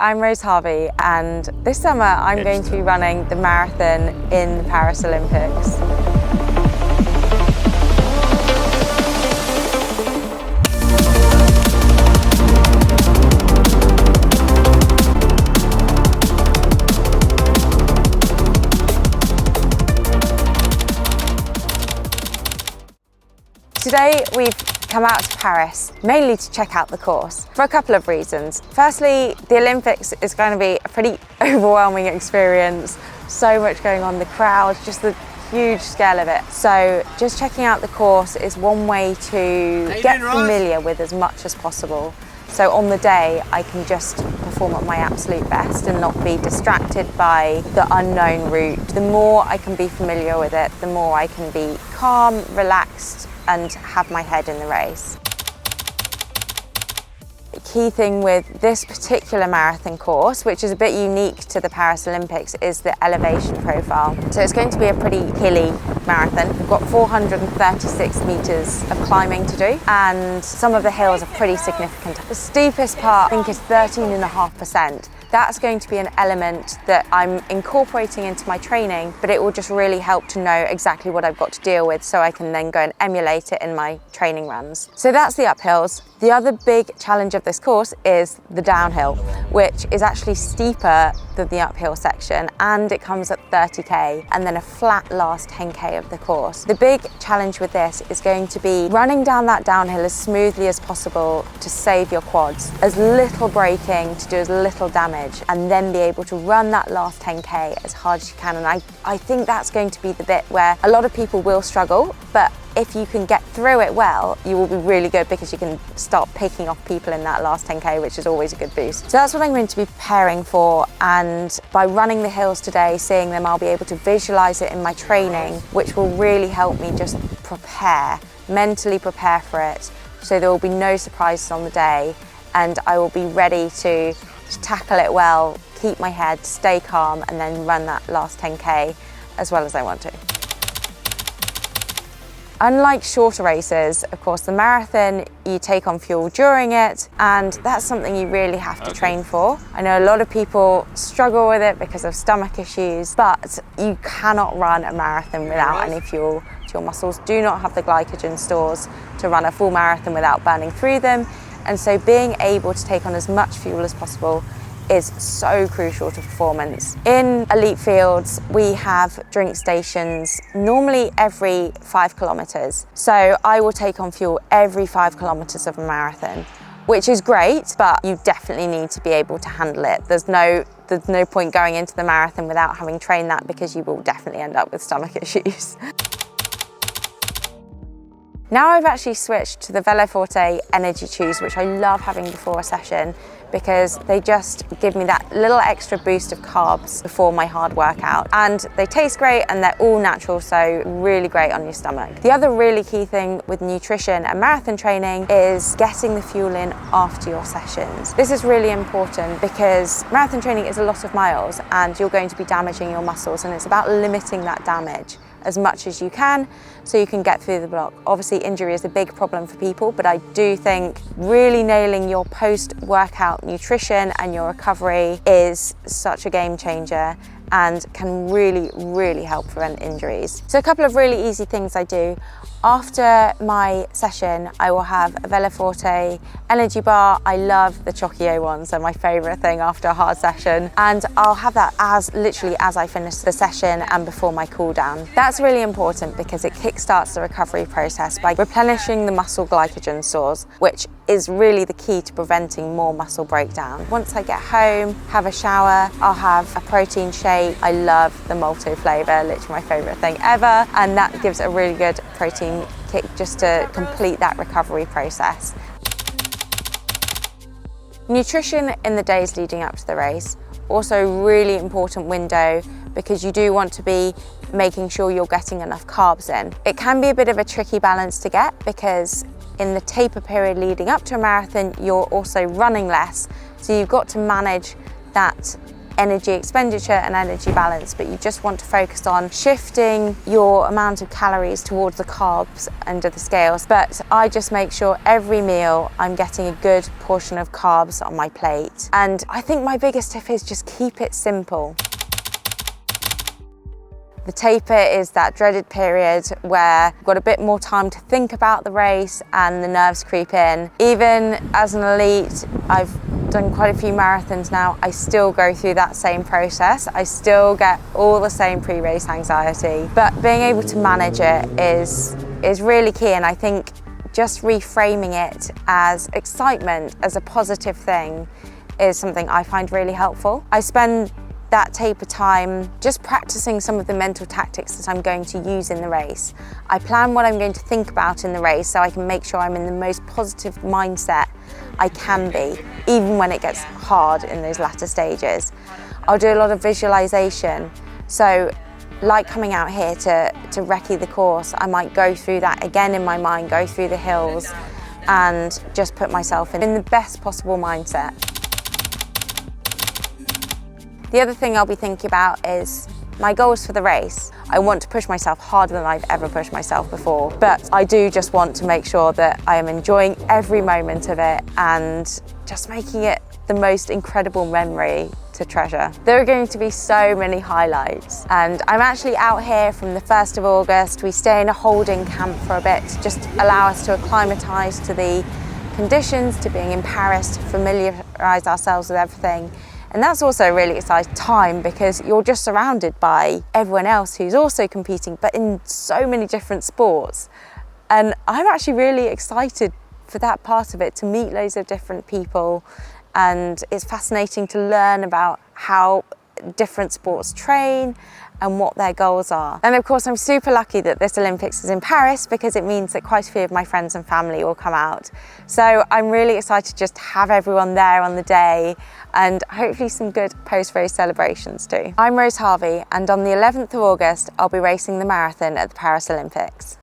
I'm Rose Harvey, and this summer I'm going to be running the marathon in the Paris Olympics. Today we've come out to Paris mainly to check out the course for a couple of reasons. Firstly, the Olympics is going to be a pretty overwhelming experience. So much going on, the crowd, just the huge scale of it. So just checking out the course is one way to get familiar with as much as possible. So on the day, I can just perform at my absolute best and not be distracted by the unknown route. The more I can be familiar with it, the more I can be calm, relaxed, and have my head in the race. The key thing with this particular marathon course, which is a bit unique to the Paris Olympics, is the elevation profile. So it's going to be a pretty hilly marathon. We've got 436 meters of climbing to do, and some of the hills are pretty significant. The steepest part, I think, is 13.5%. That's going to be an element that I'm incorporating into my training, but it will just really help to know exactly what I've got to deal with so I can then go and emulate it in my training runs. So that's the uphills. The other big challenge of this course is the downhill, which is actually steeper than the uphill section, and it comes at 30k and then a flat last 10k of the course. The big challenge with this is going to be running down that downhill as smoothly as possible to save your quads, as little braking to do as little damage, and then be able to run that last 10k as hard as you can. And I think that's going to be the bit where a lot of people will struggle, but if you can get through it well, you will be really good because you can start picking off people in that last 10k, which is always a good boost. So that's what I'm going to be preparing for, and by running the hills today, seeing them, I'll be able to visualize it in my training, which will really help me just prepare, mentally prepare for it, so there will be no surprises on the day, and I will be ready to tackle it well, keep my head, stay calm, and then run that last 10k as well as I want to. Unlike shorter races, of course, the marathon, you take on fuel during it, and that's something you really have to train for. I know a lot of people struggle with it because of stomach issues, but you cannot run a marathon without any fuel. Your muscles do not have the glycogen stores to run a full marathon without burning through them, and so being able to take on as much fuel as possible is so crucial to performance. In elite fields, we have drink stations normally every 5 kilometers. So I will take on fuel every 5 kilometers of a marathon, which is great, but you definitely need to be able to handle it. There's no point going into the marathon without having trained that, because you will definitely end up with stomach issues. Now I've actually switched to the Veloforte Energy Chews, which I love having before a session because they just give me that little extra boost of carbs before my hard workout. And they taste great and they're all natural, so really great on your stomach. The other really key thing with nutrition and marathon training is getting the fuel in after your sessions. This is really important because marathon training is a lot of miles and you're going to be damaging your muscles, and it's about limiting that damage as much as you can so you can get through the block. Obviously injury is a big problem for people, but I do think really nailing your post-workout nutrition and your recovery is such a game changer and can really, really help prevent injuries. So a couple of really easy things I do. After my session, I will have a Veloforte energy bar. I love the Chocchio ones, they're my favorite thing after a hard session. And I'll have that literally as I finish the session and before my cool down. That's really important because it kickstarts the recovery process by replenishing the muscle glycogen stores, which is really the key to preventing more muscle breakdown. Once I get home, have a shower, I'll have a protein shake. I love the malto flavor, literally my favorite thing ever. And that gives a really good protein kick just to complete that recovery process. Nutrition in the days leading up to the race, also really important window because you do want to be making sure you're getting enough carbs in. It can be a bit of a tricky balance to get because in the taper period leading up to a marathon, you're also running less. So you've got to manage that energy expenditure and energy balance, but you just want to focus on shifting your amount of calories towards the carbs under the scales. But I just make sure every meal I'm getting a good portion of carbs on my plate. And I think my biggest tip is just keep it simple. The taper is that dreaded period where you've got a bit more time to think about the race and the nerves creep in. Even as an elite, I've done quite a few marathons now, I still go through that same process. I still get all the same pre-race anxiety, but being able to manage it is really key. And I think just reframing it as excitement, as a positive thing, is something I find really helpful. I spend that taper time just practicing some of the mental tactics that I'm going to use in the race. I plan what I'm going to think about in the race so I can make sure I'm in the most positive mindset I can be, even when it gets hard in those latter stages. I'll do a lot of visualization. So like coming out here to recce the course, I might go through that again in my mind, go through the hills and just put myself in the best possible mindset. The other thing I'll be thinking about is my goals for the race. I want to push myself harder than I've ever pushed myself before, but I do just want to make sure that I am enjoying every moment of it and just making it the most incredible memory to treasure. There are going to be so many highlights, and I'm actually out here from the 1st of August. We stay in a holding camp for a bit to just allow us to acclimatise to the conditions, to being in Paris, to familiarise ourselves with everything. And that's also a really exciting time because you're just surrounded by everyone else who's also competing, but in so many different sports. And I'm actually really excited for that part of it, to meet loads of different people. And it's fascinating to learn about how different sports train and what their goals are. And of course, I'm super lucky that this Olympics is in Paris because it means that quite a few of my friends and family will come out. So I'm really excited just to have everyone there on the day and hopefully some good post-race celebrations too. I'm Rose Harvey, and on the 11th of August, I'll be racing the marathon at the Paris Olympics.